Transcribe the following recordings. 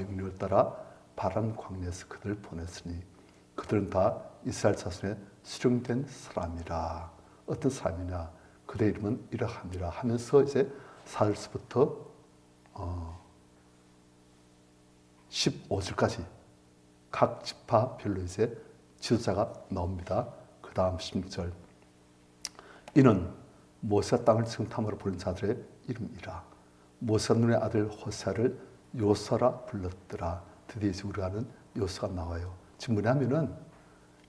명령을 따라 바란 광야에서 그들을 보냈으니 그들은 다 이스라엘 자손의 수령된 사람이라. 어떤 사람이냐? 그들의 이름은 이러함이라 하면서 이제 4절부터 15절까지 각 지파별로 이제 지도자가 나옵니다. 그 다음 16절. 이는 모세가 땅을 정탐하러 부른 자들의 이름이라. 모세가 눈의 아들 호세아를 요서라 불렀더라. 드디어 이제 우리가 아는 요서가 나와요. 지금 뭐냐면은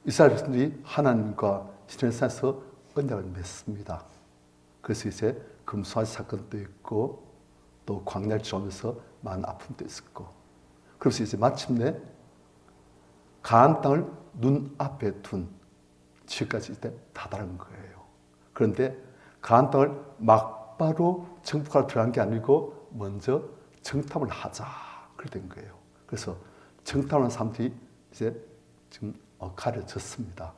이스라엘 백성들이 하나님과 시내산에서 언약을 맺습니다. 그래서 이제 금수아지 사건도 있고 또 광야를 지나면서 많은 아픔도 있었고, 그래서 이제 마침내 가나안 땅을 눈앞에 둔 지금까지 이때 다다른 거예요. 그런데 가나안 땅을 막바로 정복하러 들어간 게 아니고 먼저 정탐을 하자 그렇게 된 거예요. 그래서 정탐하는 사람들이 이제 지금 가려졌습니다.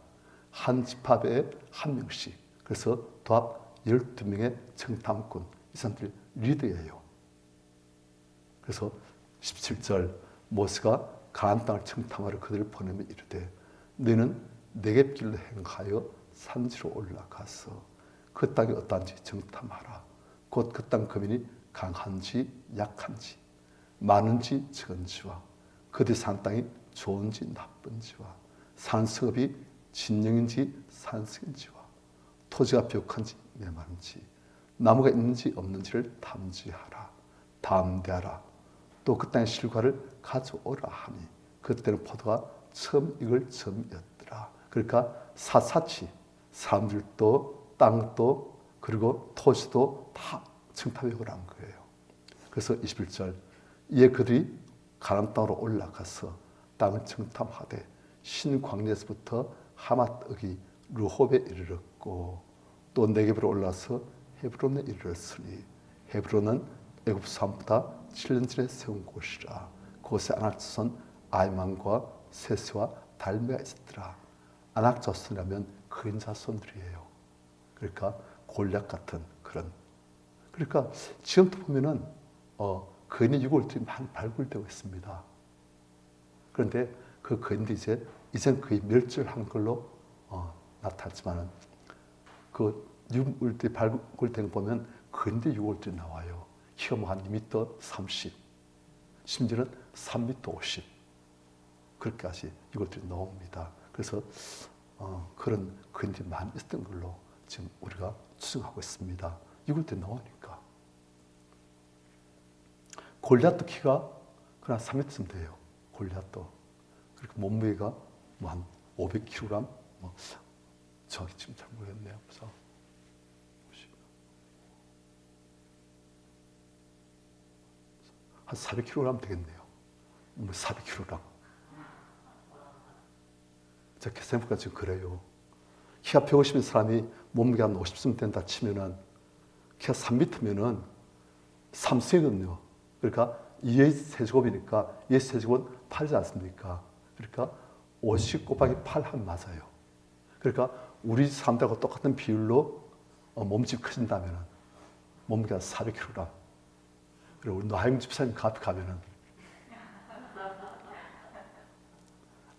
한 지파에 한 명씩. 그래서 도합 12명의 정탐꾼, 이 사람들이 리더예요. 그래서 17절 모세가 가나안 땅을 정탐하러 그들을 보내며 이르되 너는 네겝길로 행하여 산지로 올라가서 그 땅이 어떠한지 정탐하라. 곧 그 땅 거민이 강한지 약한지 많은지 적은지와 그들이 산 땅이 좋은지 나쁜지와 산석업이 진영인지 산석인지와 토지가 벽한지 메마른지 나무가 있는지 없는지를 탐지하라. 담대하라. 또 그 땅의 실과를 가져오라 하니 그때는 포도가 처음 익을 즈음이었더라. 그러니까 사사치 사람들도 땅도 그리고 토지도 다 정탐해 오라는 거예요. 그래서 21절 이에 그들이 가나안 땅으로 올라가서 땅을 정탐하되 신광야에서부터 하맛억이 르홉에 이르렀고 또 네겝으로 올라서 헤브론에 이르렀으니 헤브론은 애굽 사람보다 7년 전에 세운 곳이라. 그곳에 아낙 자손 아이만과 세세와 달메가 있었더라. 아낙 자손이라면 그린 자손들이에요. 그러니까 골략 같은 그런. 그러니까 지금도 보면은 거인의 유골들이 많이 발굴되고 있습니다. 그런데 그 거인들이 이젠 거의 멸절한 걸로 나타났지만은 그 유골들이 발굴된 거 보면 거인의 유골들이 나와요. 키가 뭐 한 2m 30, 심지어는 3m 50 그렇게까지 유골들이 나옵니다. 그래서 그런 거인들이 많이 있었던 걸로 지금 우리가 추정하고 있습니다. 유골들이 나오니까. 골리앗도 키가 그냥 3m쯤 돼요. 골리앗도. 그리고 몸무게가 뭐 한 500kg? 정확히 지금 잘 모르겠네요. 그래서 한 400kg 되겠네요. 400kg. 제가 계산해보니까 지금 그래요. 키가 150인 사람이 몸무게 한 50쯤 된다 치면은 키가 3m면은 3승이거든요. 그러니까 2의 세제곱이니까 2의 세제곱은 8이지 않습니까? 그러니까 50 곱하기 8 하면 맞아요. 그러니까 우리 사람들하고 똑같은 비율로 몸집이 커진다면 몸무게가 400kg. 그리고 우리 노하영 집사님 그 앞에 가면은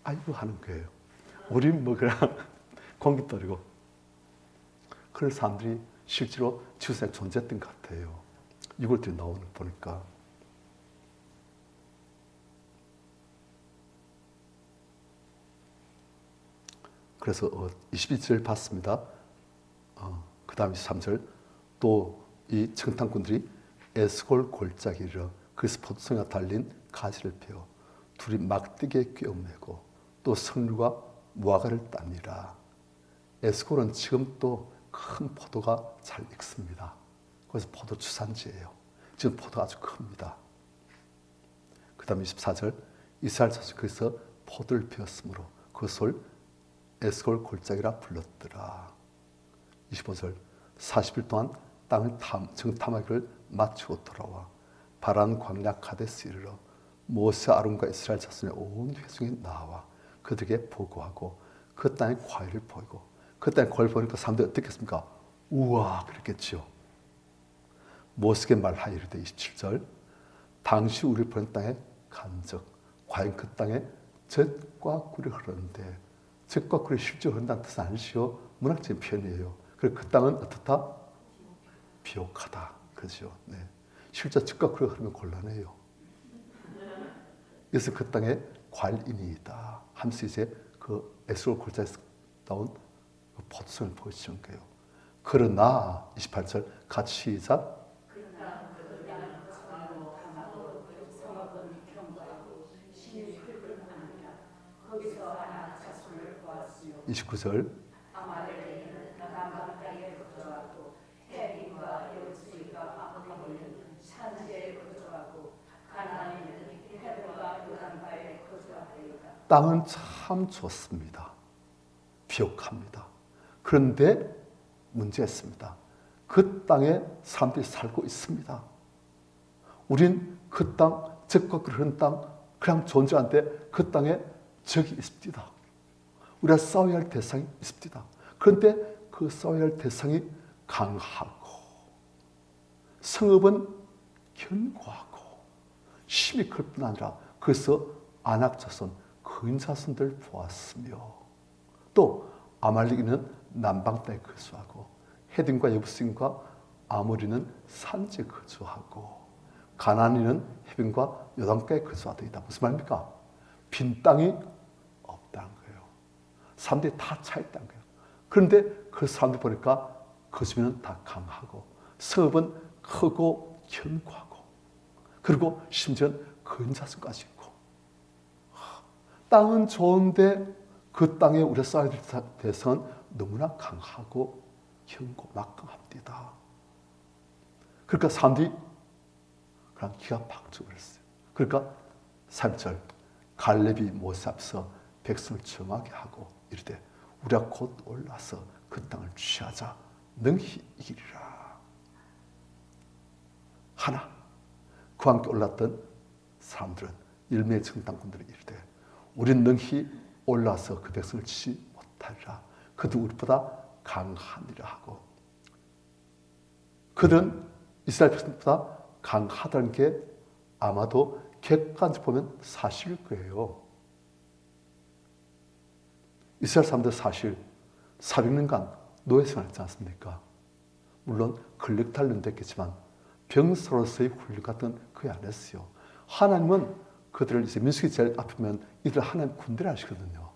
아이고 하는 거예요. 우린 뭐 그냥 공깃돌이고. 그런 사람들이 실제로 지구상에 존재했던 것 같아요. 이것들이 나오는 거 보니까. 그래서 22절 봤습니다. 그 다음 23절 또 이 정탐꾼들이 에스골 골짜기에 이르러 그리스 포도송이가 달린 가지를 베어 둘이 막대기에 꿰어매고 또 석류가 무화과를 따니라. 에스골은 지금 또 큰 포도가 잘 익습니다. 그래서 포도 주산지예요. 지금 포도가 아주 큽니다. 그 다음 24절 이스라엘 자손이 거기서 포도를 피웠으므로 그것을 에스골 골짜기라 불렀더라. 25절 40일 동안 땅을 정탐하기를 마치고 돌아와 바란 광야 가데스 이르러 모세 아론과 이스라엘 자손의 온 회중이 나와 그들에게 보고하고 그 땅의 과일을 보이고 그 땅의 과일을 보니까 사람들이 어떻겠습니까? 우와 그랬겠죠. 모세에게 말하여 이르되 27절 당시 우리 보는 땅에 간적. 과연 그 땅에 젖과 꿀이 흐르는데 젖과 꿀이 실제로 흐른다는 뜻은 아니시오. 문학적인 표현이에요. 그래서 그 땅은 어떻다? 비옥하다. 그렇죠. 네. 실제 젖과 꿀이 흐르면 곤란해요. 그래서 그 땅에 괄인이다 하면서 이제 그 에스겔 골짜기에서 나온 그 포도송을 보여주는 거예요. 그러나 28절 같이 시작. 29절 땅은 참 좋습니다. 비옥합니다. 그런데 문제가 있습니다. 그 땅에 사람들이 살고 있습니다. 우린 그 땅, 적과 그런 땅 그냥 존재하는데 그 땅에 적이 있습니다. 우리가 싸워야 할 대상이 있습니다. 그런데 그 싸워야 할 대상이 강하고 성읍은 견고하고 힘이 클 뿐 아니라 그래서 안악자손, 근자손들 보았으며 또 아말렉이는 남방 땅에 거주하고 헤딘과 예부스인과 아모리는 산지에 거주하고 가나안인은 해변과 요단가에 거주하더이다. 무슨 말입니까? 빈 땅이 없다는 거예요. 사람들이 다 차있다는 거예요. 그런데 그 사람들 보니까 거주민은 다 강하고 성읍은 크고 견고하고 그리고 심지어는 근자성까지 있고 땅은 좋은데 그 땅에 우리가 쌓아야 될 대상은 너무나 강하고 견고 막강합니다. 그러니까 사람들이 그냥 기가 팍 죽어버렸어요. 그러니까 3절 갈렙이 모세 앞서 백성을 정하게 하고 이르되 우리가 곧 올라서 그 땅을 취하자 능히 이기리라. 하나 그와 함께 올랐던 사람들은 일메의 정탐꾼들이 이르되 우린 능히 올라서 그 백성을 치지 못하리라. 그도 우리보다 강하니라 하고 그들은 이스라엘 백성보다 강하다는 게 아마도 객관적으로 보면 사실일 거예요. 이스라엘 사람들 사실 400년간 노예 생활했지 않습니까? 물론 근력 단련됐겠지만 병사로서의 훈련 같은 건 거의 안 했어요. 하나님은 그들을 이제 민수기 제일 앞이면 이들 하나님 군대를 하시거든요.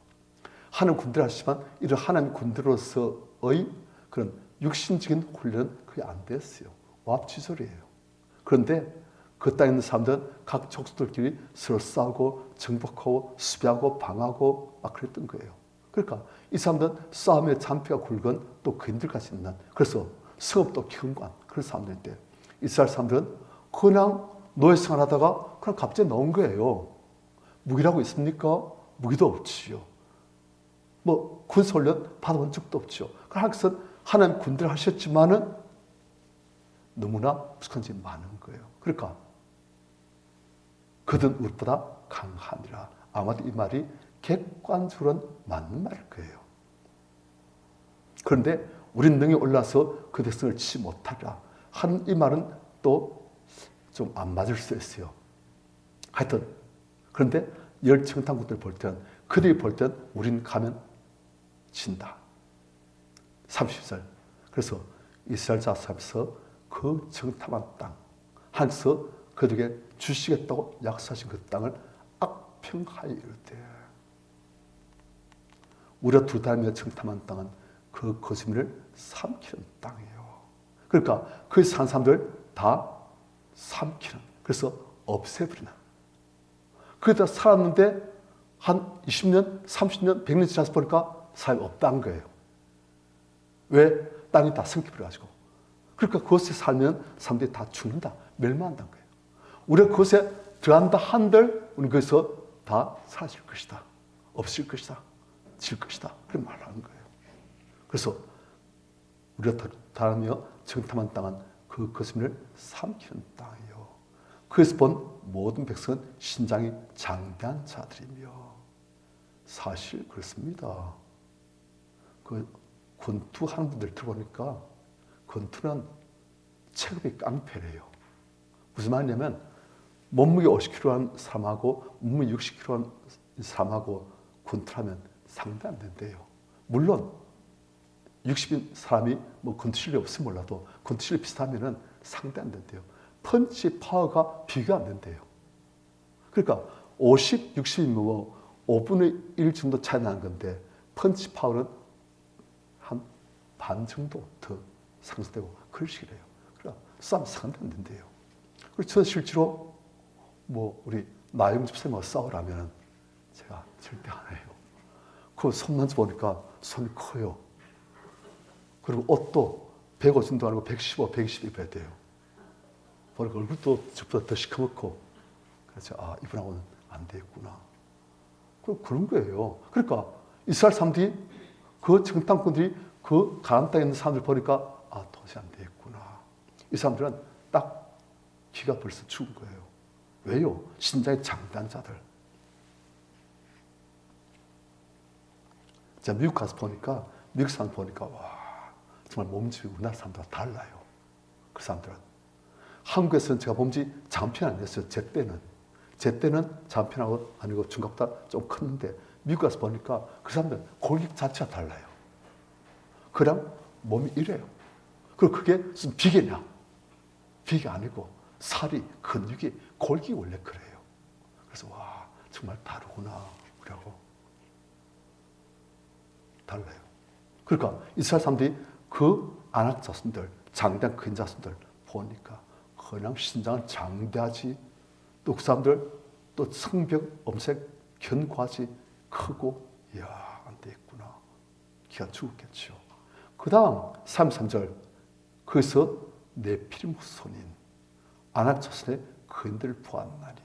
하나님 군대를 하시지만 이들 하나님 군대로서의 그런 육신적인 훈련은 거의 안 됐어요. 와합지졸이에요. 그런데 그 땅에 있는 사람들은 각 족속들끼리 서로 싸우고 정복하고 수비하고 방하고 막 그랬던 거예요. 그러니까 이 사람들은 싸움의 잔피가 굵은 또 그인들까지 있는 그래서 성읍도 견고한 그런 사람들인데 이스라엘 사람들은 그냥 노예 생활하다가 그냥 갑자기 나온 거예요. 무기라고 있습니까? 무기도 없지요. 뭐 군사훈련 받아본 적도 없지요. 그래서 하나님 군대를 하셨지만은 너무나 부족한 점이 많은 거예요. 그러니까 그들은 우리보다 강하니라. 아마도 이 말이 객관적으로는 맞는 말일 거예요. 그런데 우린 능히 올라서 그 백성을 치지 못하리라 하는 이 말은 또 좀 안 맞을 수 있어요. 하여튼 그런데 열 정탐꾼들 볼 때는 그들이 볼 때는 우린 가면 진다. 30절 그래서 이스라엘 자손에서 그 정탐한 땅 하나님께서 그들에게 주시겠다고 약속하신 그 땅을 악평하여 이르되 우리가 두 달며 정탐한 땅은 그 거짓말을 삼키는 땅이에요. 그러니까 그 산 사람들 다 삼키는 그래서 없애버리는 그러다 살았는데 한 20년, 30년, 100년 지나서 보니까 사람이 없다는 거예요. 왜? 땅이 다 삼켜버려가지고. 그러니까 그곳에 살면 사람들이 다 죽는다. 멸망한다는 거예요. 우리가 그곳에 들어간다 한들 우리는 거기서 다 사라질 것이다. 없을 것이다. 질 것이다. 그런 말을 하는 거예요. 그래서 우리가 다르며 정탐한 땅은 그 거짓말을 삼키는 땅이요. 그에서 본 모든 백성은 신장이 장대한 자들이며 사실 그렇습니다. 그 권투하는 분들 들어보니까 권투는 체급이 깡패래요. 무슨 말이냐면 몸무게 50kg한 사람하고 몸무게 60kg한 사람하고 권투하면 상대 안 된대요. 물론 60인 사람이 뭐 권투 실력이 없으면 몰라도 권투 실력 비슷하면은 상대 안 된대요. 펀치 파워가 비교 안 된대요. 그러니까 50, 60이면 뭐 5분의 1 정도 차이 나는 건데 펀치 파워는 한 반 정도 더 상승되고 그런 식이래요. 그러니까 싸움 상대 안 된대요. 그래서 저는 실제로 뭐 우리 나영집 선생님하고 싸우라면 제가 절대 안 해요. 그 손 만져보니까 손이 커요. 그리고 옷도 150도 아니고 115, 120 입어야 돼요. 보니까 얼굴도 저보다 더 시커멓고 그래서 아 이분하고는 안 되겠구나. 그런 거예요. 그러니까 이스라엘 사람들이 그 정탐꾼들이 그 가나안 땅에 있는 사람들 보니까 아 도저히 안 되겠구나. 이 사람들은 딱 기가 벌써 죽은 거예요. 왜요? 신장이 장대한 자들. 제가 미국 가서 보니까 미국 사람 보니까 와 정말 몸집이 우리나라 사람들과 달라요. 그 사람들은 한국에서는 제가 몸집이 장편 아니었어요. 제 때는 장편하고 아니고 중각보다 좀 컸는데 미국 가서 보니까 그 사람들은 골격 자체가 달라요. 그냥 몸이 이래요. 그리고 그게 무슨 비계냐? 비계 아니고 살이 근육이 골격이 원래 그래요. 그래서 와 정말 다르구나 우리하고 달라요. 그러니까 이스라엘 사람들이 그 아낙 자손들, 장대한 큰 자손들 보니까 그냥 신장은 장대하지 또 그 사람들 또 성벽 엄색 견고하지 크고 이야 안 되겠구나. 기가 죽었겠죠. 그 다음 33절 거기서 네피림 후손인 아낙 자손의 그인들을 보았나니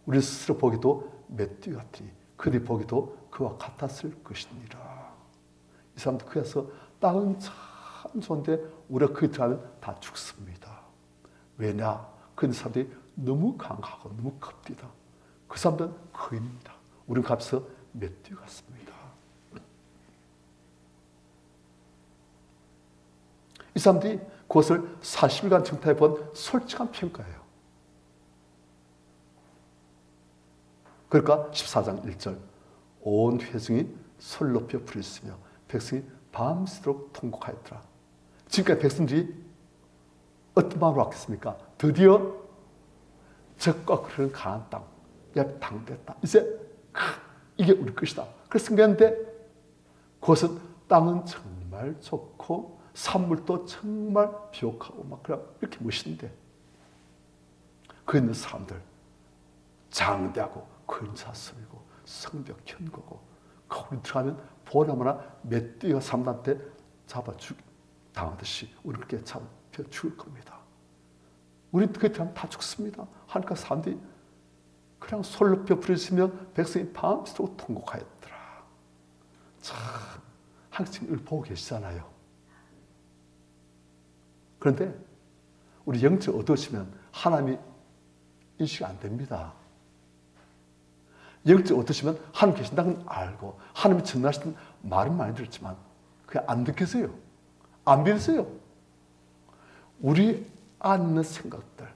우리 스스로 보기도 맷띠 같으니 그들이 보기도 그와 같았을 것이니라. 이 사람들 그래서 땅은 참 좋은데 우리가 거기 들어가면 다 죽습니다. 왜냐? 그 사람들이 너무 강하고 너무 겁디다. 그 사람들은 거인입니다. 우리는 값서 맷띠 같습니다. 이 사람들이 그것을 40일간 정탐해 본 솔직한 평가예요. 그러니까 14장 1절 온 회중이 소리를 높여 부르짖으며 백성이 밤새도록 통곡하였더라. 지금까지 백성들이 어떤 마음으로 왔겠습니까? 드디어 적과 그런 가나안 땅, 당됐다. 이제 이게 우리 것이다. 그래서 생겼는데 그것은 땅은 정말 좋고 산물도 정말 비옥하고 막 이렇게 멋있는데 그 있는 사람들 장대하고 근사스럽고 성벽 견고고 거기 들어가면 보나마나 멧돼지가 3단 때 잡아 당하듯이 우리 그렇게 잡혀 죽을 겁니다. 우리 그렇게 들어가면 다 죽습니다. 하니까 사람들이 그냥 솔로 높여 부르짖으며 백성이 밤새도록 통곡하였더라. 참 항상 이걸 보고 계시잖아요. 그런데 우리 영적 어두우시면 하나님이 인식이 안 됩니다. 영적 어두우시면 하나님 계신다는 걸 알고 하나님이 전하시는 말은 많이 들었지만 그게 안 느껴져요. 안 믿어져요. 우리 안에 있는 생각들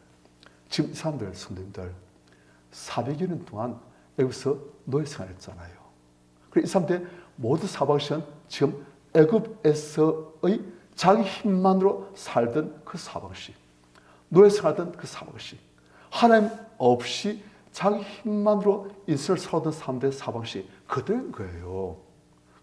지금 이 사람들 성도님들 400여 년 동안 애굽에서 노예 생활했잖아요. 그래서 이 사람들 모두 400여 년 지금 애굽에서의 자기 힘만으로 살던 그 400씩 노예 생활하던 그 400씩 하나님 없이 자기 힘만으로 인생을 살아던 사람들의 400씩 그들인 거예요.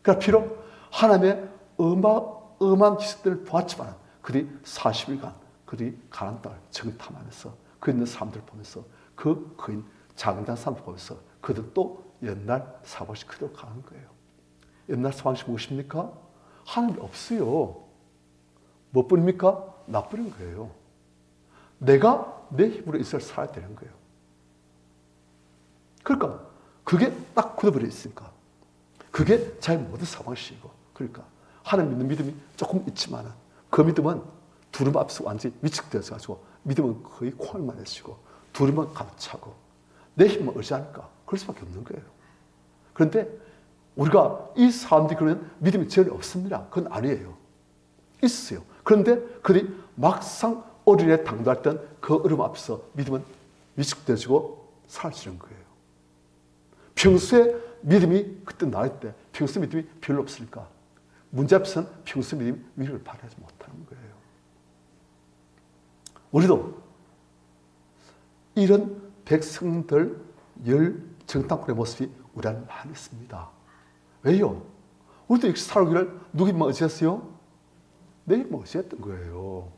그러니까 비록 하나님의 엄한 기술들을 보았지만 그들이 40일간 그들이 가나안 땅을 정탐하면서 그 있는 사람들을 보면서 그 거인 장대한 사람들 보면서 그들 또 옛날 사방식 그대로 가는 거예요. 옛날 사방식 무엇입니까? 하나님이 없어요. 뭐뿐입니까? 나뿐인 거예요. 내가 내 힘으로 이스라엘 살아야 되는 거예요. 그러니까 그게 딱 굳어버려 있으니까 그게 자기 모든 사방식이고 그러니까 하나님 믿는 믿음이 조금 있지만 그 믿음은 두름 앞서 완전히 위축되어서 가지고 믿음은 거의 콩알만 해지고 두름은 가득 차고 내 힘을 의지하니까 그럴 수밖에 없는 거예요. 그런데 우리가 이 사람들이 그러면 믿음이 전혀 없습니다. 그건 아니에요. 있어요. 그런데 그들이 막상 어린애 당도했던 그 어려움 앞에서 믿음은 위축되어지고 사라지는 거예요. 평소에 믿음이 그때 나을 때 평소 믿음이 별로 없으니까 문제 앞에서는 평소 믿음이 위력을 발휘하지 못하는 거예요. 우리도 이런 백성들 정탐꾼의 모습이 우리 안에 많이 있습니다. 왜요? 우리도 이렇게 살아오기를 누구 힘만 의지했어요? 내 힘만 의지했던 거예요.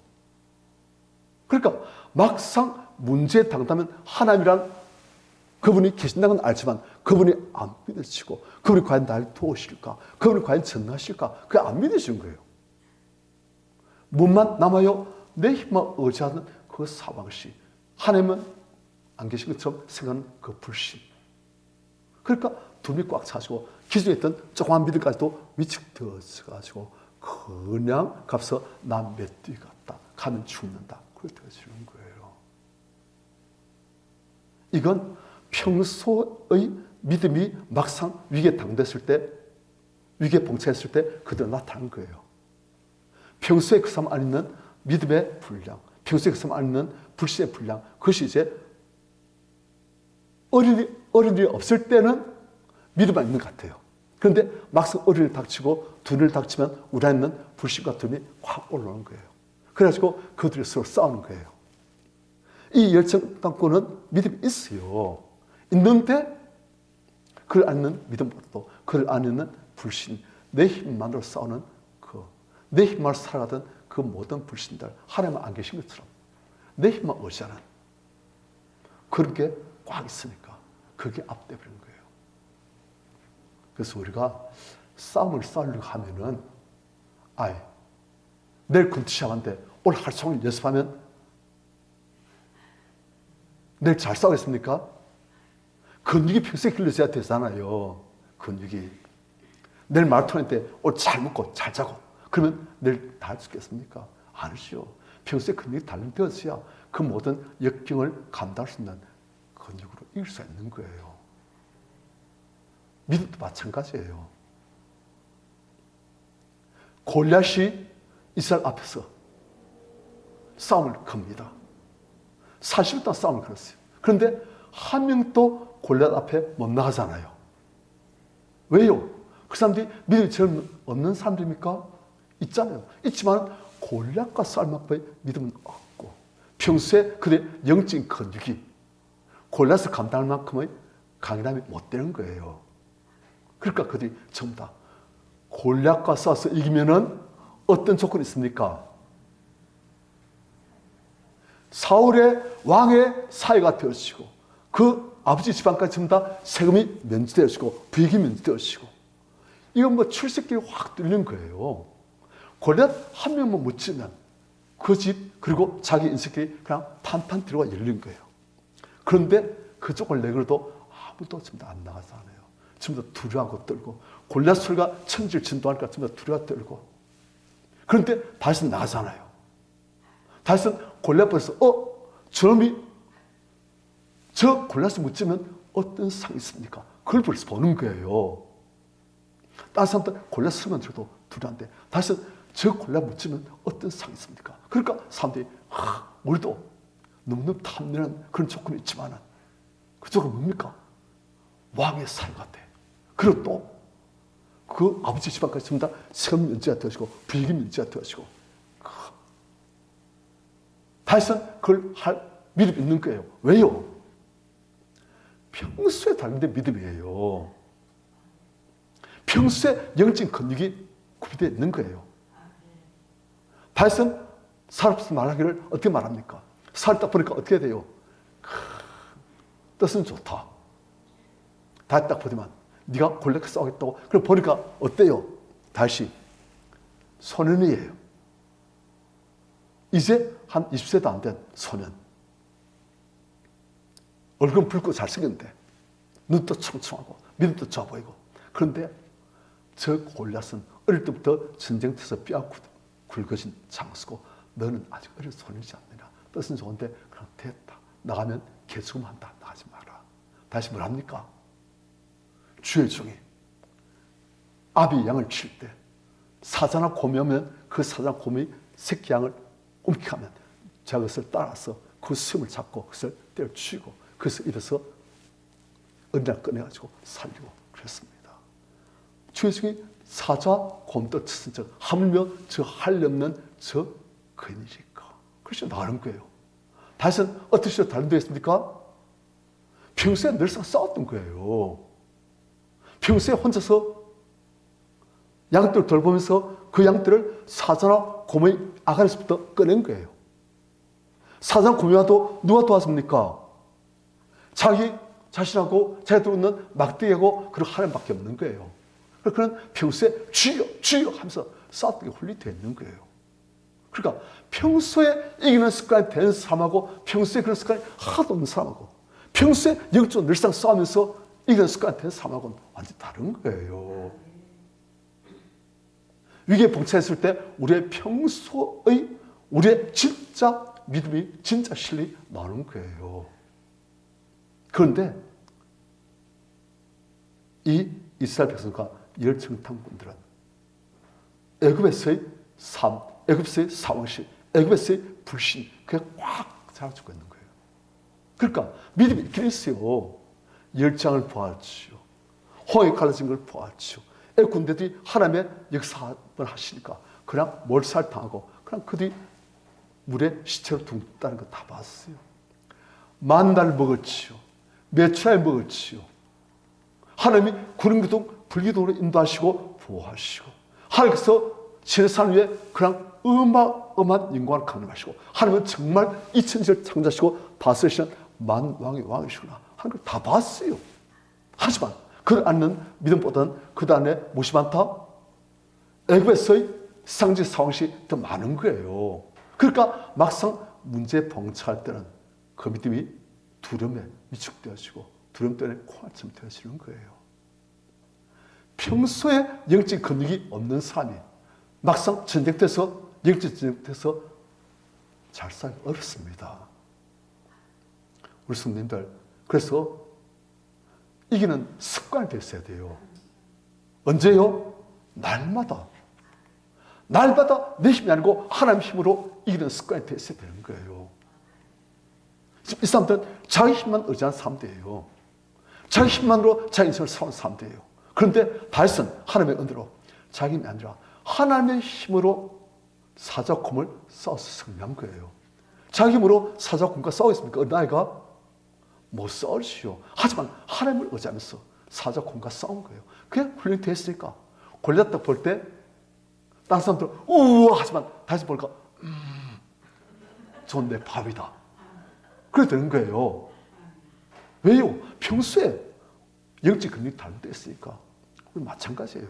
그러니까 막상 문제에 당하면 하나님이란 그분이 계신다는 건 알지만 그분이 안 믿어지고 그분이 과연 날 도우실까? 그분이 과연 전능하실까? 그게 안 믿어지는 거예요. 뭐만 남아요? 내 힘만 의지하는 그 사방시. 하나님은 안 계신 것처럼 생각하는 그 불신. 그러니까 두려움이 꽉 차지고 기존에 있던 조그만 믿음까지도 위축되어가지고 그냥 값서 난 메뚜기 같다. 가면 죽는다. 그렇게 되어지는 거예요. 이건 평소의 믿음이 막상 위기에 당됐을 때, 위기에 봉착했을 때 그대로 나타나는 거예요. 평소에 그 사람 안에 있는 믿음의 분량, 평소에 그 사람 안에 있는 불신의 분량, 그것이 이제 어린이 없을 때는 믿음만 있는 것 같아요. 그런데 막상 어린이를 닥치고 두뇌를 닥치면 우리 안에 있는 불신과 두뇌이 확 올라오는 거예요. 그래가지고 그들이 서로 싸우는 거예요. 이 열정당권은 믿음이 있어요. 있는데 그를 안에 있는 믿음보다도 그를 안에 있는 불신, 내 힘만으로 싸우는 내 힘만으로 살아가던 그 모든 불신들, 하나님은 안 계신 것처럼 내 힘만 의지하는 그런 게 꽉 있으니까 그게 압돼버린 거예요. 그래서 우리가 싸움을 싸우려고 하면은 내일 금투 시합한데 오늘 하루 종일 연습하면 내일 잘 싸우겠습니까? 근육이 평소에 길러져야 되잖아요. 근육이. 내일 마라톤 때 오늘 잘 먹고 잘 자고 그러면 내일 다 할 수 있겠습니까? 아니죠. 평소에 근육이 단련되어져야 그 모든 역경을 감당할 수 있는 근육으로 이길 수 있는 거예요. 믿음도 마찬가지예요. 골리앗이 이스라엘 앞에서 싸움을 겁니다. 40일 동안 싸움을 걸었어요. 그런데 한 명도 골리앗 앞에 못 나가잖아요. 왜요? 그 사람들이 믿음이 제일 없는 사람들입니까? 있잖아요. 있지만 골리앗과 싸울 만큼의 믿음은 없고 평소에 그들의 영적인 근육이 골리앗을 감당할 만큼의 강인함이 못 되는 거예요. 그러니까 그들이 전부 다 골리앗과 싸워서 이기면은 어떤 조건이 있습니까? 사울의 왕의 사회가 되어지고 그 아버지 집안까지 전부 다 세금이 면제되어지고 부익이 면제되어지고 이건 뭐 출세길이 확 뚫리는 거예요. 골리앗 한 명만 묻히면 그 집 그리고 자기 인생길이 그냥 탄탄 들어가 열린 거예요. 그런데 그 쪽을 내걸어도 아무도 전부 다 안 나가잖아요. 전부 다 두려워하고 떨고 골리앗 소리가 천지를 진동하니까 전부 다 두려워 떨고 그런데 다시는 나가잖아요. 다시는 골리앗 보면서 저놈이 저 골리앗을 묻히면 어떤 상이 있습니까? 그걸 벌써 보는 거예요. 다른 사람들 골리앗 쓰면 저도 두려운데 다시는 저 골리앗 묻히면 어떤 상이 있습니까? 그러니까 사람들이 우리도 너무너무 탐내는 그런 조건이 있지만 그 조건은 뭡니까? 왕의 사회 같아. 그리고 또 그 아버지 집안까지 전부 다 세금 면제가 되어지고 부익이 면제가 되어지고 다시는 그걸 할 믿음이 있는 거예요. 왜요? 평소에 달린데 믿음이에요. 평소에 영적인 근육이 구비되어 있는 거예요. 다시는 사람들 말하기를 어떻게 말합니까? 살 딱 보니까 어떻게 돼요? 뜻은 좋다. 다 딱 보지만 네가 골리앗과 싸우겠다고 그럼 보니까 어때요? 다시 소년이에요. 이제 한 20세도 안 된 소년. 얼굴은 붉고 잘생겼는데 눈도 청청하고 믿음도 좋아 보이고 그런데 저 골리앗은 어릴 때부터 전쟁터에서 뼈가 굵어진 장수고 너는 아직 어린 소년이지 않느냐. 뜻은 좋은데 그냥 됐다. 나가면 개죽음한다. 나가지 마라. 다시 뭘 합니까? 주일 중에 아비 양을 칠 때 사자나 곰이 오면 그 사자나 곰이 새끼 양을 움켜가면 제가 그것을 따라서 그 수염을 잡고 그것을 때를 죽이고 그래서 이래서 은혜를 꺼내가지고 살리고 그랬습니다. 주의중에 사자 곰도 쳤은 적 하물며 저 할례없는 저 거인이니까. 그래서 나가는 거예요. 다윗은 어떻게 해서 다른 데 했습니까? 평소에 늘상 싸웠던 거예요. 평소에 혼자서 양들을 돌보면서 그 양들을 사자나 곰의 아가리에서부터 꺼낸 거예요. 사자나 곰이라도 누가 도왔습니까? 자기 자신하고 자기들 있는 막대기하고 그런 하나님밖에 없는 거예요. 그는 평소에 주여 주여 하면서 싸웠던 게 훈련되어 있는 거예요. 그러니까 평소에 이기는 습관이 된 사람하고 평소에 그런 습관이 하나도 없는 사람하고 평소에 영적으로 늘상 싸우면서 이기는 습관이 된 사람하고는 완전히 다른 거예요. 위기에 봉착했을 때 우리의 평소의 우리의 진짜 믿음이 진짜 실력이 나오는 거예요. 그런데 이 이스라엘 백성과 열정탐꾼들은 애굽에서의 삶, 애굽에서의 사왕실, 애굽에서의 불신 그게 꽉 자라주고 있는 거예요. 그러니까 믿음이 있긴 있어요. 열장을 보았지요. 홍해 갈라진 걸 보았지요. 애굽 군대들이 하나님의 역사를 하시니까 그냥 몰살당하고 그냥 그들이 물에 시체로 둥다는 거 다 봤어요. 만날 먹었지요. 메추라를 먹었지요. 하나님이 구름기둥, 불기둥으로 인도하시고 보호하시고 하나님께서 지내산 위에 그냥 어마어마한 영광을 강림하시고 하나님은 정말 이 천지를 창조하시고 다스리시는 만왕의 왕이시구나 하는 걸 다 봤어요. 하지만 그를 아는 믿음보다는 그 안에 무엇이 많다? 애굽에서의 상징 상황이 더 많은 거예요. 그러니까 막상 문제에 봉착할 때는 그 믿음이 두려움에 위축되어지고 두려움 때문에 콩알처럼 되어지는 거예요. 평소에 영적 근육이 없는 사람이 막상 전쟁터에서 영적 전쟁터에서 잘 살기 어렵습니다. 우리 성도님들 그래서 이기는 습관이 됐어야 돼요. 언제요? 날마다 내 힘이 아니고 하나님의 힘으로 이기는 습관이 됐어야 되는 거예요. 지금 이 사람들은 자기 힘만 의지하는 사람들이에요. 자기 힘만으로 자기 인생을 사는 사람들이에요. 그런데 다윗은 하나님의 은혜로 자기 힘이 아니라 하나님의 힘으로 사자와 곰을 싸워서 승리한 거예요. 자기 힘으로 사자와 곰과 싸우겠습니까? 어린아이가? 못 싸우지요. 하지만 하나님을 의지하면서 사자와 곰과 싸운 거예요. 그게 훈련이 됐으니까 골리앗 딱 볼 때 다른 사람들은 우와 하지만 다시 보니까 저건 내 밥이다. 그래 되는 거예요. 왜요? 평소에 영적 근육이 다른 데 있으니까. 우리 마찬가지예요.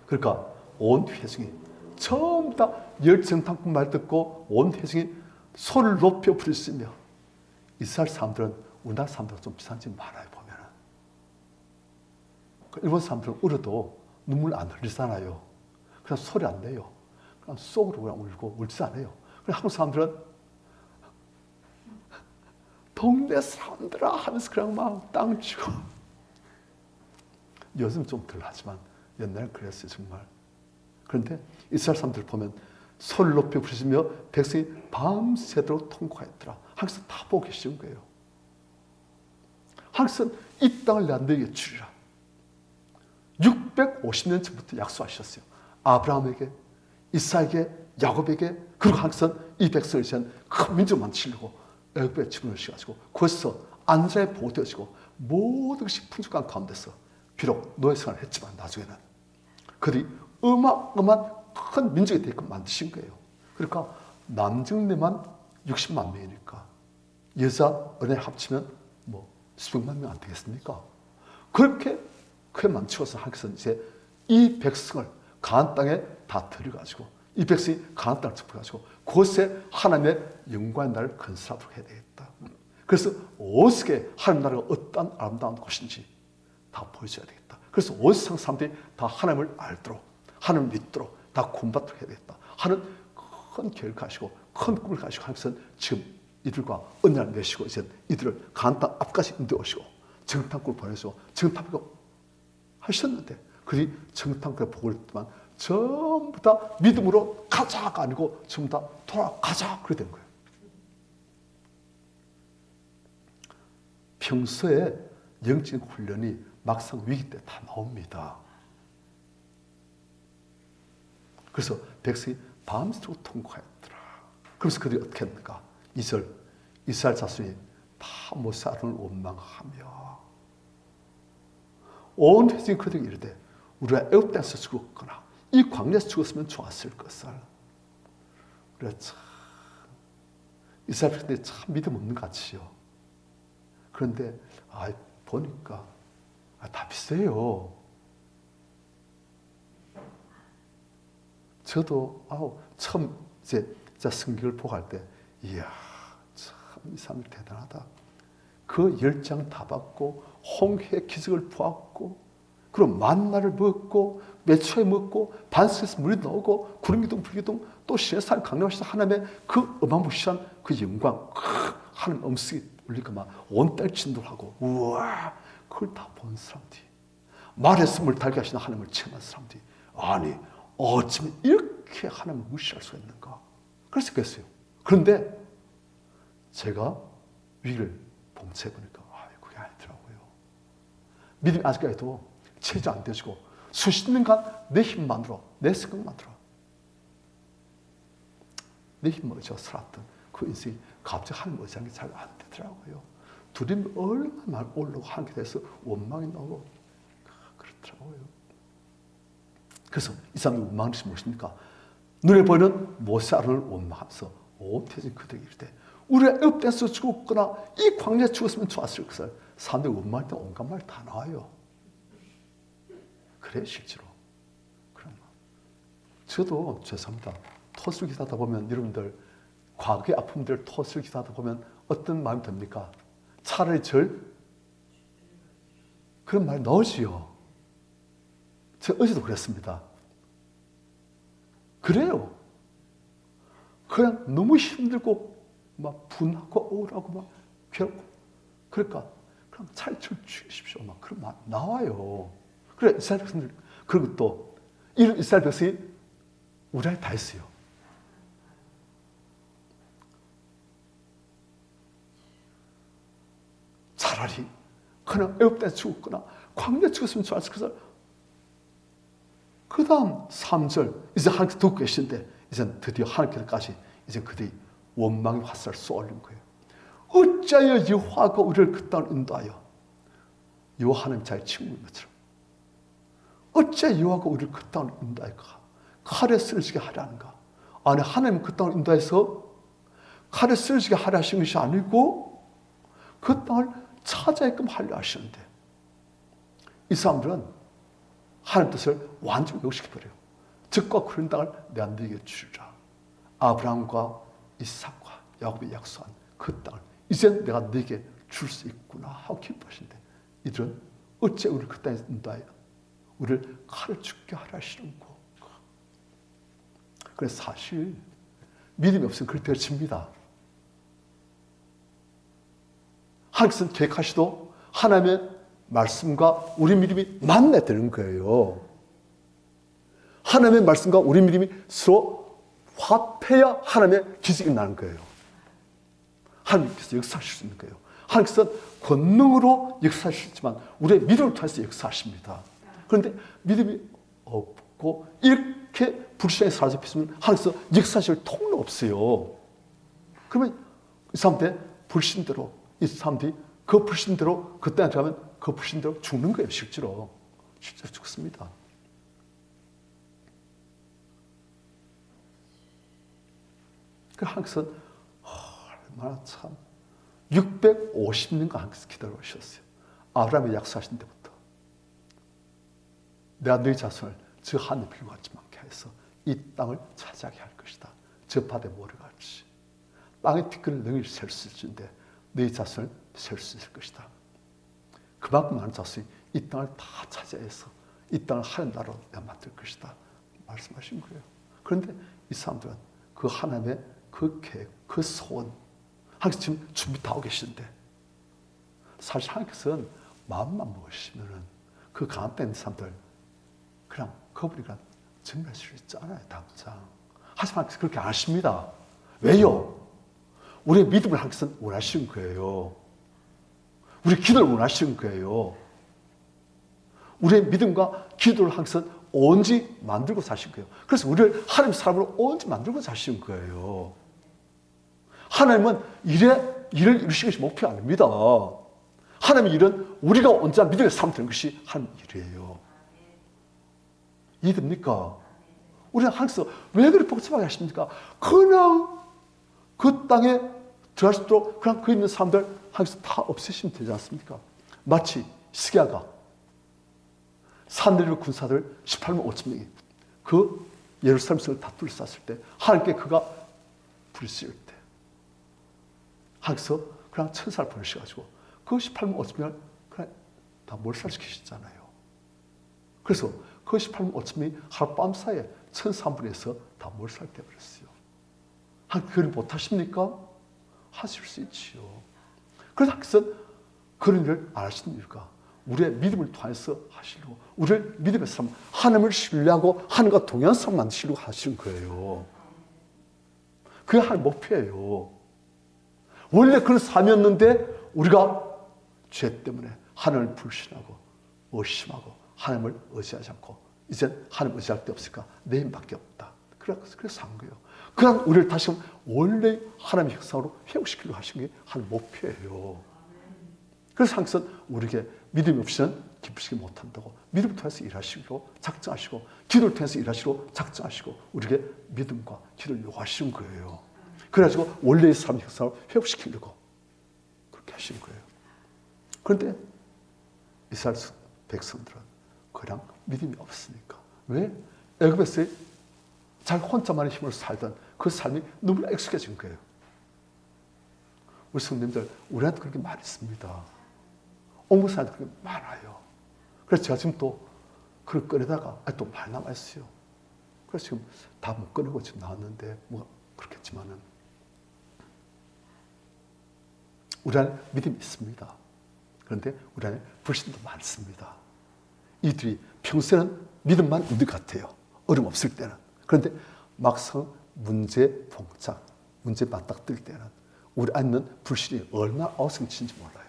그러니까 온 회중이 전부 다 열정탐꾼 말 듣고 온 회중이 소리를 높여 부르시며 이스라엘 사람들은 우리나라 사람들과 좀 비슷한 점이 많아요. 보면은 일본 사람들은 울어도 눈물 안 흘리잖아요. 그냥 소리 안 내요. 그냥 속으로 그냥 울고 울지 않아요. 한국 사람들은 동네 사람들아 하면서 그냥 막 땅 치고 요즘 좀 덜 하지만 옛날엔 그랬어요 정말. 그런데 이스라엘 사람들 보면 소리를 높여 부르시며 백성이 밤새도록 통곡하였더라. 하나님께서 다 보고 계시는 거예요. 하나님께서 이 땅을 너에게 주리라. 650년 전부터 약속하셨어요. 아브라함에게, 이삭에게, 야곱에게, 그리고 하나님께서 이 백성을 위한 큰 민족을 만드시려고 애굽에 집어넣으셔가지고 거기서 안전에 보호되어지고 모든 것이 풍족한 가운데서 비록 노예 생활을 했지만 나중에는 그들이 어마어마한 큰 민족이 되게끔 만드신 거예요. 그러니까 남정네만 60만 명이니까 여자 은혜 합치면 뭐 수백만 명 안 되겠습니까? 그렇게 크게 만들어서 하나님께서 이제 이 백성을 가나안 땅에 다 들여가지고 이 백성이 가나안 땅을 접해가지고 그곳에 하나님의 영광의 나라를 건설하도록 해야 되겠다. 그래서 어떻게 하나님 나라가 어떠한 아름다운 곳인지 다 보여줘야 되겠다. 그래서 온 세상 사람들이 다 하나님을 알도록 하나님을 믿도록 다 구원받도록 해야 되겠다 하는 큰 계획을 가지고 큰 꿈을 가지고 하나님께서 지금 이들과 은혜를 내시고 이제 이들을 가나안 땅 앞까지 인도하시고 정탐꾼을 보내서 정탐꾼을 하셨는데 그들이 정탐꾼의 복을 듣지만 전부 다 믿음으로 가자가 아니고 전부 다 돌아가자 그래 된 거예요. 평소에 영적인 훈련이 막상 위기 때 다 나옵니다. 그래서 백성이 밤새도록 통곡하였더라. 그래서 그들이 어떻게 했는가? 2절 이스라엘 자손이 다 모세 아론을 원망하며 온 회중이 그들에게 이르되 우리가 애굽 땅에서 죽었거나 이 광야에서 죽었으면 좋았을 것을. 그래 참 이스라엘 백성들이 참 믿음 없는 것 같지요. 그런데 보니까 다 비슷해요. 저도 처음 이제 성경을 보고 할 때 이야 참 이 사람들 대단하다. 그 10장 다 받고 홍해 기적을 보았고 그럼 만나를 먹고 몇 초에 먹고 반석에서 물이 나오고 구름기둥 불기둥 또 시내산 강림하시는 하나님의 그 어마무시한 그 영광 하나님 음성이 울리니까 막 온 땅 진동하고 우와 그걸 다 본 사람들이 말에서 물 달게 하시는 하나님을 체험한 사람들이 아니 어쩌면 이렇게 하나님을 무시할 수가 있는가 그래서 그랬어요. 그런데 제가 위기를 봉쇄해보니까 그게 아니더라고요. 믿음이 아직까지도 체질 안 되지고 수십 년간 내 힘만으로 내 생각만으로 내 힘으로 의지하 살았던 그 인생이 갑자기 하나님 의지하는 게 잘 안 되더라고요. 두려움이 얼마나 올라오고 하는 게 돼서 원망이 나오고 그렇더라고요. 그래서 이 사람이 원망하는 것이 무엇입니까? 눈에 보이는 모세 아론을 원망하면서 온 태진 그들에게 이르되 우리가 애굽 땅에서 죽었거나 이 광야에 죽었으면 좋았을 것을. 사람들이 원망할 때 온갖 말 다 나와요. 그래 실제로. 그런 말. 저도 죄송합니다. 토스를 기도하다 보면 여러분들 과거의 아픔들 토스를 기도하다 보면 어떤 마음이 듭니까? 차라리 그런 말 나오지요. 제가 어제도 그랬습니다. 그래요. 그냥 너무 힘들고 막 분하고 우울하고 막 괴롭고 그러니까 그럼 차라리 저를 죽이십시오. 막 그런 말 나와요. 그래 이스라엘 백성들 그리고 또 이런 이스라엘 백성이 우리를 다 했어요. 차라리 그냥 애굽 땅에 죽었거나 광야에 죽었으면 좋았을 것을. 그 다음 3절 이제 하나님께서 듣고 계신데 이제 드디어 하나님께서까지 이제 그들이 원망의 화살을 쏘아올린 거예요. 어찌하여 여호와가 우리를 그 땅을 인도하여 여호와 하나님 자기 친구인 것처럼 어찌하여 여호와가 우리를 그 땅을 인도하여 칼에 쓰러지게 하려 하는가. 아니 하나님은 그 땅을 인도해서 칼에 쓰러지게 하려 하신 것이 아니고 그 땅을 찾아야끔 하려 하시는데 이 사람들은 하나님 뜻을 완전히 왜곡시켜버려요. 즉과 그런 땅을 내가 너에게 주리라. 아브라함과 이삭과 야곱이 약속한 그 땅을 이제 내가 너에게 줄 수 있구나 하고 기뻐하시는데 이들은 어째 우리를 그 땅에 인도하여 우리를 칼을 죽게 하려 하시는고. 그래서 사실 믿음이 없으면 그렇게 되어집니다. 하나님께서는 계획하시도 하나님의 말씀과 우리 믿음이 만나야 되는 거예요. 하나님의 말씀과 우리 믿음이 서로 화합해야 하나님의 기적이 나는 거예요. 하나님께서 역사하실 수 있는 거예요. 하나님께서는 권능으로 역사하실 수 있지만 우리의 믿음을 통해서 역사하십니다. 그런데 믿음이 없고 이렇게 불신앙에 사라져 있으면 하나님께서 역사하실 통로 없어요. 그러면 이 사람들의 불신대로 이 사람들이 그 불신대로 그때 들어가면 그 불신대로 죽는 거예요. 실제로 죽습니다. 그 하나님께서는 얼마나 참 650년간 하나님께서 기다려오셨어요. 아브라함이 약속하신 때부터 내가 너희 자손을 저 하늘 비고 같지 않게 해서 이 땅을 차지하게 할 것이다. 저 바다의 모래같이 땅의 티끌을 너희 셀 수 있는데 너희 자손을 셀 수 있을 것이다. 그만큼 많은 자손이 이 땅을 다 차지해서 이 땅을 하나님 나라로 내가 만들 것이다 말씀하신 거예요. 그런데 이 사람들은 그 하나님의 그 계획, 그 소원 하나님께서 지금 준비 다 하고 계시는데 사실 하나님께서는 마음만 먹으시면은 그 가난한 사람들 그냥 그분이 그냥 증명할 수 있잖아요, 당장. 하지만 그렇게 안 하십니다. 왜요? 우리의 믿음을 하나님께서 원하시는 거예요. 우리 기도를 원하시는 거예요. 우리의 믿음과 기도를 하나님께서 온전히 만들고 사신 거예요. 그래서 우리를 하나님 사람으로 온전히 만들고 사시는 거예요. 하나님은 일을 이루시는 것이 목표가 아닙니다. 하나님의 일은 우리가 온전한 믿음의 삶을 되는 것이 하나님의 일이에요. 이해됩니까? 우리는 하나님께서 왜 그렇게 복잡하게 하십니까? 그냥 그 땅에 들어갈 수 있도록 그냥 그 있는 사람들 하나님께서 다 없애시면 되지 않습니까? 마치 시기야가 산내리온 군사들 18만 5천 명이 그 예루살렘 성을 다 둘러쌌을 때 하나님께 그가 불이 씌울 때 하나님께서 그냥 천사를 보내셔가지고 그 18만 5천 명을 그냥 다 몰살시키셨잖아요. 그래서 그 18만 5천 명이 하룻밤 사이에 천사 한 분에서 다 몰살돼 버렸어요. 하나님 그걸 못하십니까? 하실 수 있지요. 그래서 하나님께서 그런 일을 안 하시는 이유가 우리의 믿음을 통해서 하시려고, 우리를 믿음의 사람, 하나님을 신뢰하고 하나님과 동의한 사람 만드시려고 하시는 거예요. 그게 하나님의 목표예요. 원래 그런 삶이었는데 우리가 죄 때문에 하나님을 불신하고 의심하고 하나님을 의지하지 않고 이제 하나님 의지할 데 없으니까 내 힘밖에 없다. 그래서 한 거예요. 그냥 우리를 다시금 원래 하나님의 형상으로 회복시키려고 하신 게 하나님의 목표예요. 그래서 항상 우리에게 믿음이 없이는 기쁘시지 못한다고, 믿음을 통해서 일하시고 작정하시고 기도를 통해서 일하시고 작정하시고 우리에게 믿음과 기도를 요구하시는 거예요. 그래가지고 원래의 삶의 형상을 회복시키려고 그렇게 하시는 거예요. 그런데 이스라엘 백성들은 그냥 믿음이 없으니까, 왜? 애굽에서 자기 혼자만의 힘으로 살던 그 삶이 너무 익숙해진 거예요. 우리 성도님들, 우리한테 그렇게 많이 있습니다. 옹부사한테 그렇게 많아요. 그래서 제가 지금 또 그걸 꺼내다가 또 많이 남아있어요. 그래서 지금 다 못 꺼내고 지금 나왔는데 뭐 그렇겠지만은 우리 안에 믿음이 있습니다. 그런데 우리 안에 불신도 많습니다. 이들이 평소에는 믿음만 있는 것 같아요. 어려움 없을 때는. 그런데 막상 문제 봉착, 문제 맞닥뜨릴 때는 우리 안에 있는 불신이 얼마나 어성친지 몰라요.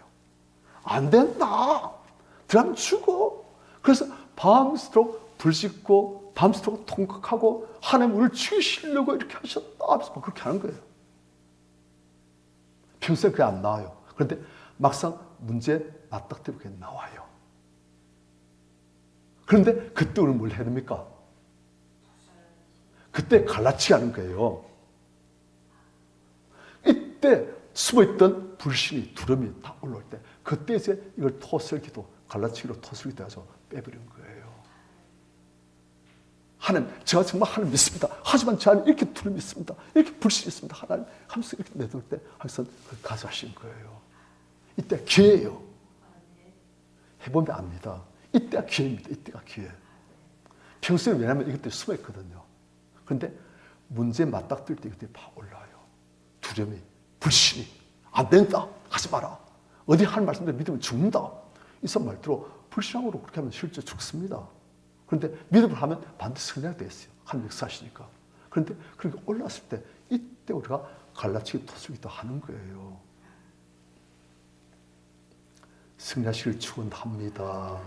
안 된다. 들어가면 죽어. 그래서 밤새도록 불짓고 밤새도록 통곡하고 하나님 우리를 죽이시려고 이렇게 하셨다 하면서 그렇게 하는 거예요. 평소에 그게 안 나와요. 그런데 막상 문제 맞닥뜨리고 그게 나와요. 그런데 그때 우리는 뭘 해야 됩니까? 그때 갈라치기 하는 거예요. 이때 숨어있던 불신이, 두려움이 다 올라올 때 그때 이제 이걸 토설기도, 갈라치기로 토설기도 해서 빼버린 거예요. 하나님, 제가 정말 하나님 믿습니다. 하지만 제 안에 이렇게 두려움이 있습니다. 이렇게 불신이 있습니다. 하나님 하면서 이렇게 내놓을 때 항상 그걸 가져가신 거예요. 이때 기회예요. 해보면 압니다. 이때가 기회입니다. 이때가 기회. 평소에 왜냐하면 이것들이 숨어있거든요. 그런데 문제에 맞닥뜨릴 때 이것들이 막 올라와요. 두려움이, 불신이. 안 된다. 하지 마라. 어디 하는 말씀대로 믿으면 죽는다. 이 사람 말대로 불신앙으로 그렇게 하면 실제 죽습니다. 그런데 믿음을 하면 반드시 승리하게 되어 있어요. 하나님 역사하시니까. 그런데 그렇게 올라왔을 때 이때 우리가 갈라치기 토설기도 하는 거예요. 승리하시길 축원합니다.